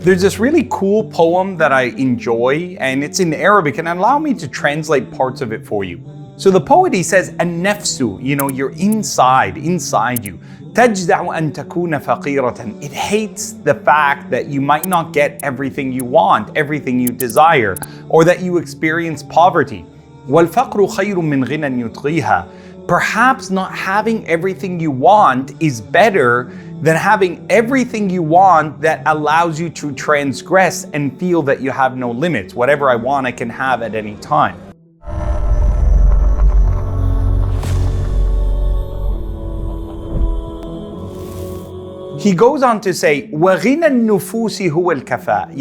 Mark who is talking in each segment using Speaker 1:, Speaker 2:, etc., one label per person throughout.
Speaker 1: There's this really cool poem that I enjoy, and it's in Arabic, and allow me to translate parts of it for you. So the poet, he says, "An-nafsu," you're inside you. "Tajza'u an takuna faqiratan." It hates the fact that you might not get everything you want, everything you desire, or that you experience poverty. "Wal-faqru khayrun min ghinan yutghiha." Perhaps not having everything you want is better than having everything you want that allows you to transgress and feel that you have no limits. Whatever I want, I can have at any time. He goes on to say, وَغِنَى النُّفُوسِ هُوَ الْكَفَاء.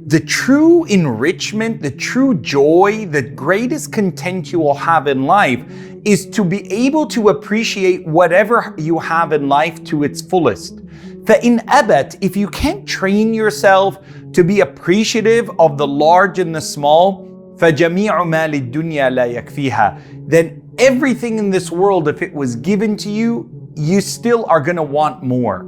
Speaker 1: The true enrichment, the true joy, the greatest content you will have in life is to be able to appreciate whatever you have in life to its fullest. فَإِنْ أَبَتْ, if you can't train yourself to be appreciative of the large and the small, فَجَمِيعُ مَا لِلدُّنْيَا لَا يَكْفِيهَا, then everything in this world, if it was given to you, you still are going to want more.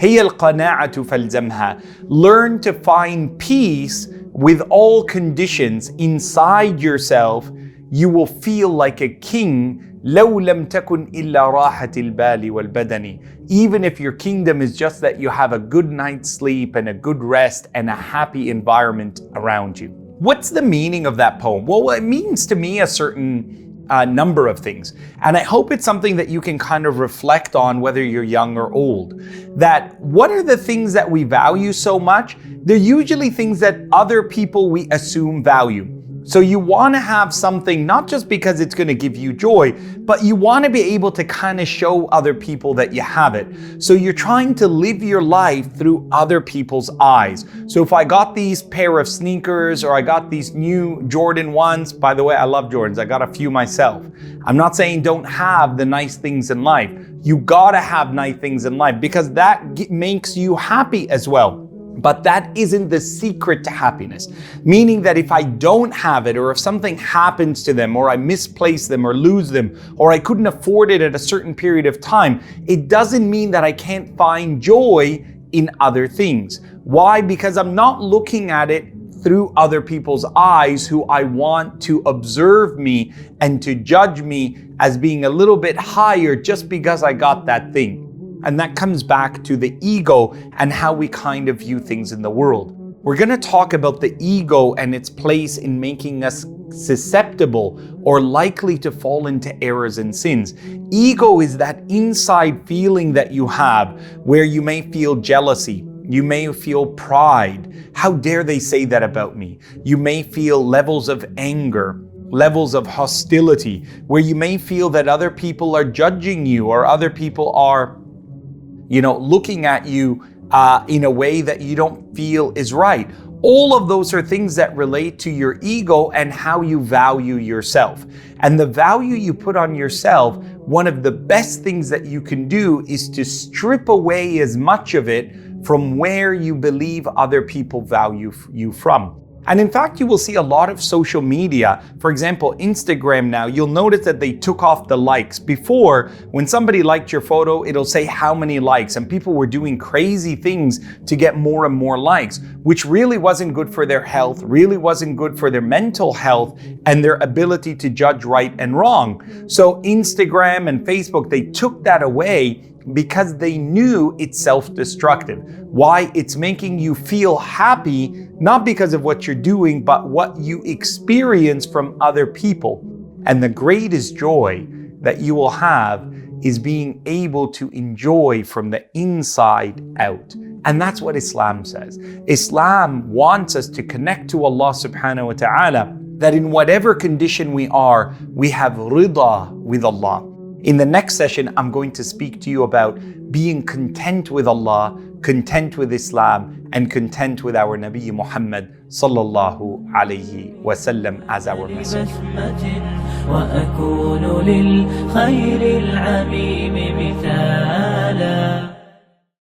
Speaker 1: هِيَ الْقَنَاعَةُ فَالْزَمْهَا. Learn to find peace with all conditions inside yourself. You will feel like a king. لَوْ لَمْ تَكُنْ إِلَّا رَاحَةِ الْبَالِ وَالْبَدَنِ. Even if your kingdom is just that you have a good night's sleep and a good rest and a happy environment around you. What's the meaning of that poem? Well, it means to me a certain number of things. And I hope it's something that you can kind of reflect on, whether you're young or old. That what are the things that we value so much? They're usually things that other people we assume value. So you want to have something not just because it's going to give you joy, but you want to be able to kind of show other people that you have it. So you're trying to live your life through other people's eyes. So if I got these pair of sneakers or I got these new Jordan ones, by the way, I love Jordans. I got a few myself. I'm not saying don't have the nice things in life. You got to have nice things in life because that makes you happy as well. But that isn't the secret to happiness. Meaning that if I don't have it, or if something happens to them, or I misplace them or lose them, or I couldn't afford it at a certain period of time, it doesn't mean that I can't find joy in other things. Why? Because I'm not looking at it through other people's eyes who I want to observe me and to judge me as being a little bit higher just because I got that thing. And that comes back to the ego and how we kind of view things in the world. We're going to talk about the ego and its place in making us susceptible or likely to fall into errors and sins. Ego is that inside feeling that you have where you may feel jealousy, you may feel pride. How dare they say that about me? You may feel levels of anger, levels of hostility, where you may feel that other people are judging you or other people are looking at you in a way that you don't feel is right. All of those are things that relate to your ego and how you value yourself. And the value you put on yourself, one of the best things that you can do is to strip away as much of it from where you believe other people value you from. And in fact, you will see a lot of social media. For example, Instagram now, you'll notice that they took off the likes. Before, when somebody liked your photo, it'll say how many likes, and people were doing crazy things to get more and more likes, which really wasn't good for their health, really wasn't good for their mental health and their ability to judge right and wrong. So Instagram and Facebook, they took that away because they knew it's self-destructive. Why? It's making you feel happy, not because of what you're doing, but what you experience from other people. And the greatest joy that you will have is being able to enjoy from the inside out. And that's what Islam says. Islam wants us to connect to Allah subhanahu wa ta'ala, that in whatever condition we are, we have rida with Allah. In the next session, I'm going to speak to you about being content with Allah, content with Islam, and content with our Nabi Muhammad sallallahu alayhi wa sallam as our messenger.
Speaker 2: وأكون للخير العميم مثالا